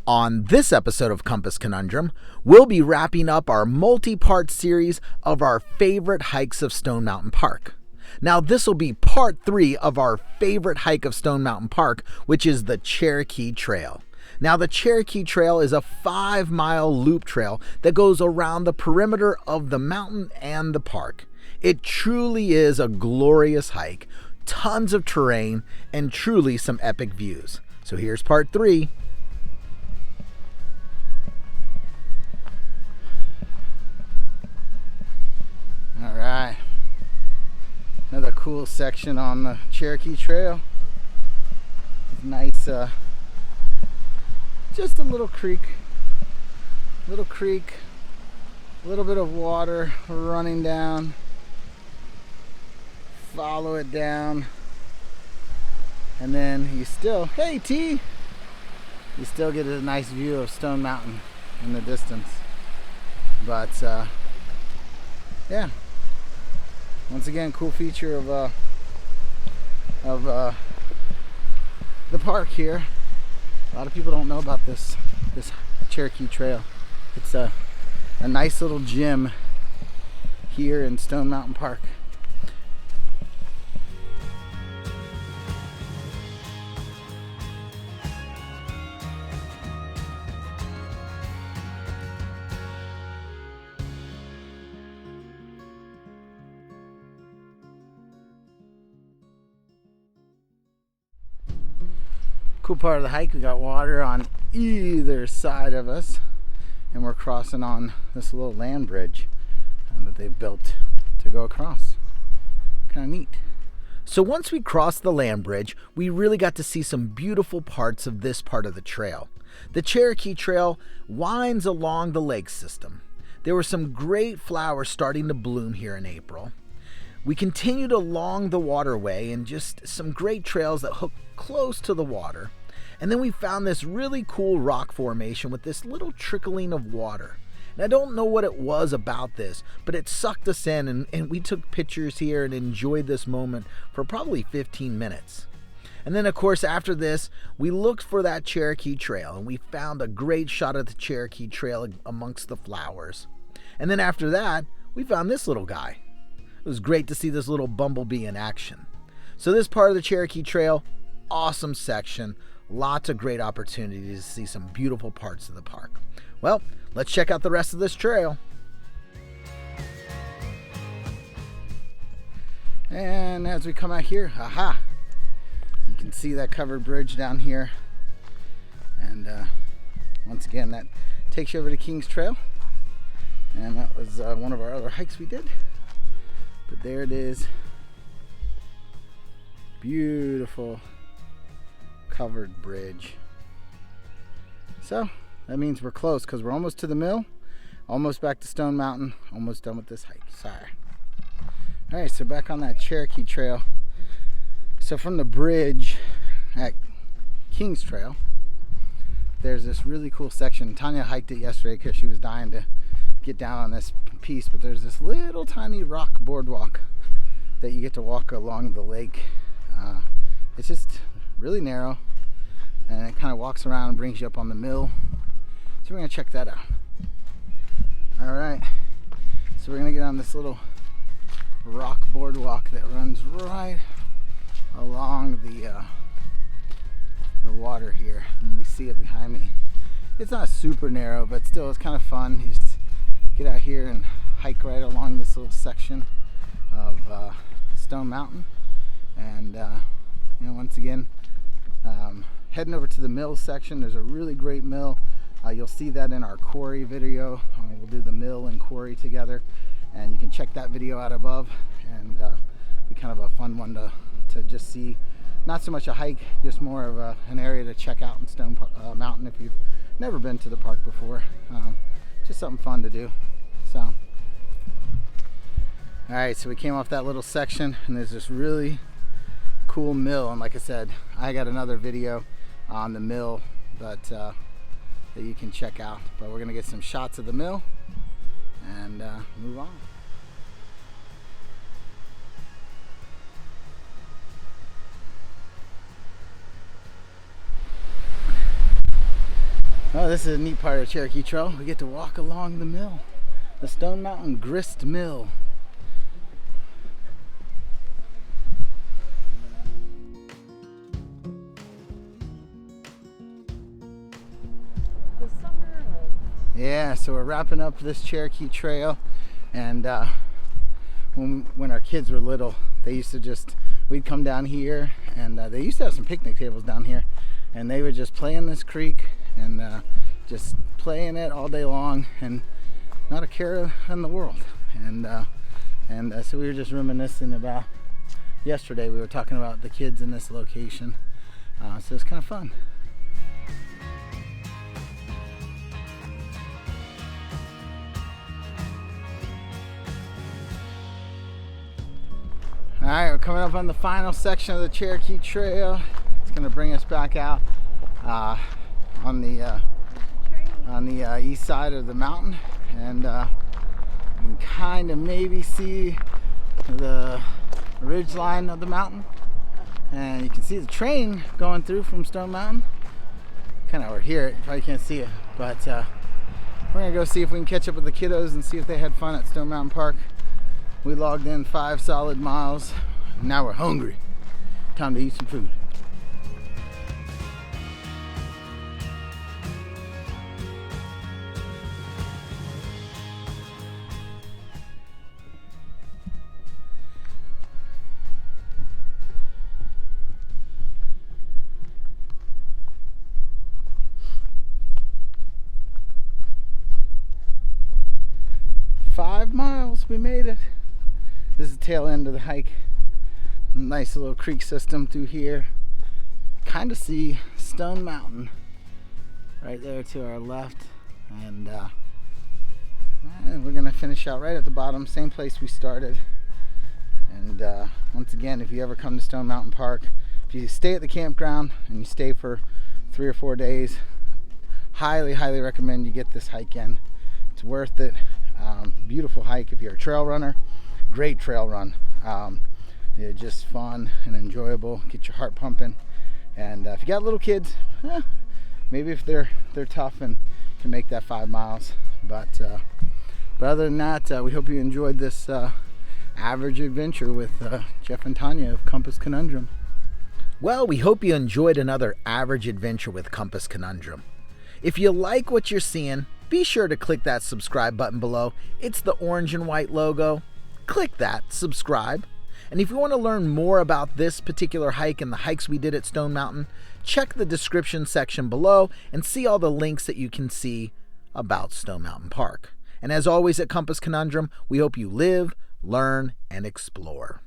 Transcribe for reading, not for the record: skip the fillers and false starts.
On this episode of Compass Conundrum, we'll be wrapping up our multi-part series of our favorite hikes of Stone Mountain Park. Now, this will be part 3 of our favorite hike of Stone Mountain Park, which is the Cherokee Trail. Now, the Cherokee Trail is a 5-mile loop trail that goes around the perimeter of the mountain and the park. It truly is a glorious hike, tons of terrain, and truly some epic views. So here's part 3. All right, another cool section on the Cherokee Trail. Nice, just a little creek, a little bit of water running down. Follow it down, and then you still, hey T, you still get a nice view of Stone Mountain in the distance. But yeah. Once again, cool feature of the park here. A lot of people don't know about this Cherokee Trail. It's a nice little gym here in Stone Mountain Park. Cool part of the hike, we got water on either side of us, and we're crossing on this little land bridge that they've built to go across. Kind of neat. So once we crossed the land bridge, we really got to see some beautiful parts of this part of the trail. The Cherokee Trail winds along the lake system. There were some great flowers starting to bloom here in April. We continued along the waterway and just some great trails that hook close to the water. And then we found this really cool rock formation with this little trickling of water. And I don't know what it was about this, but it sucked us in, and we took pictures here and enjoyed this moment for probably 15 minutes. And then, of course, after this, we looked for that Cherokee Trail, and we found a great shot of the Cherokee Trail amongst the flowers. And then after that, we found this little guy. It was great to see this little bumblebee in action. So this part of the Cherokee Trail, awesome section. Lots of great opportunities to see some beautiful parts of the park. Well, let's check out the rest of this trail. And as we come out here, you can see that covered bridge down here. And once again, that takes you over to King's Trail. And that was one of our other hikes we did. But there it is. Beautiful covered bridge. So that means we're close because we're almost to the mill, almost back to Stone Mountain, almost done with this hike. Sorry. All right, so back on that Cherokee Trail. So from the bridge at King's Trail, there's this really cool section. Tanya hiked it yesterday because she was dying to get down on this piece, but there's this little tiny rock boardwalk that you get to walk along the lake. It's just really narrow, and it kind of walks around and brings you up on the mill. So we're gonna check that out. All right, so we're gonna get on this little rock boardwalk that runs right along the water here. And you see it behind me. It's not super narrow, but still it's kind of fun. You just get out here and hike right along this little section of Stone Mountain. And once again, heading over to the mill section. There's a really great mill. You'll see that in our quarry video. We'll do the mill and quarry together, and you can check that video out above. And be kind of a fun one to just see. Not so much a hike, just more of an area to check out in Stone Mountain if you've never been to the park before. Just something fun to do. So, all right, so we came off that little section, and there's this really cool mill, and like I said, I got another video on the mill that you can check out, but we're gonna get some shots of the mill and move on. Oh, this is a neat part of Cherokee Trail. We get to walk along the mill, the Stone Mountain Grist Mill. The summer of... Yeah, so we're wrapping up this Cherokee Trail, and when our kids were little, they used to we'd come down here, and they used to have some picnic tables down here, and they would just play in this creek and just play in it all day long, and not a care in the world. And so we were just reminiscing about yesterday. We were talking about the kids in this location, so it's kind of fun. All right, we're coming up on the final section of the Cherokee Trail. It's going to bring us back out on the east side of the mountain, and you can kind of maybe see the ridge line of the mountain, and you can see the train going through from Stone Mountain. Kind of over here, you probably can't see it, but we're going to go see if we can catch up with the kiddos and see if they had fun at Stone Mountain Park. We logged in 5 solid miles. Now we're hungry. Time to eat some food. Five miles, we made it. This is the tail end of the hike. Nice little creek system through here. Kind of see Stone Mountain right there to our left, and we're gonna finish out right at the bottom, same place we started. And once again, if you ever come to Stone Mountain Park, if you stay at the campground and you stay for 3 or 4 days, highly recommend you get this hike in. It's worth it. Beautiful hike if you're a trail runner. Great trail run. It's just fun and enjoyable. Get your heart pumping. And if you got little kids, maybe if they're tough and can make that 5 miles. But other than that, we hope you enjoyed this average adventure with Jeff and Tanya of Compass Conundrum. Well, we hope you enjoyed another average adventure with Compass Conundrum. If you like what you're seeing, be sure to click that subscribe button below. It's the orange and white logo. Click that, subscribe. And if you want to learn more about this particular hike and the hikes we did at Stone Mountain, check the description section below and see all the links that you can see about Stone Mountain Park. And as always at Compass Conundrum, we hope you live, learn, and explore.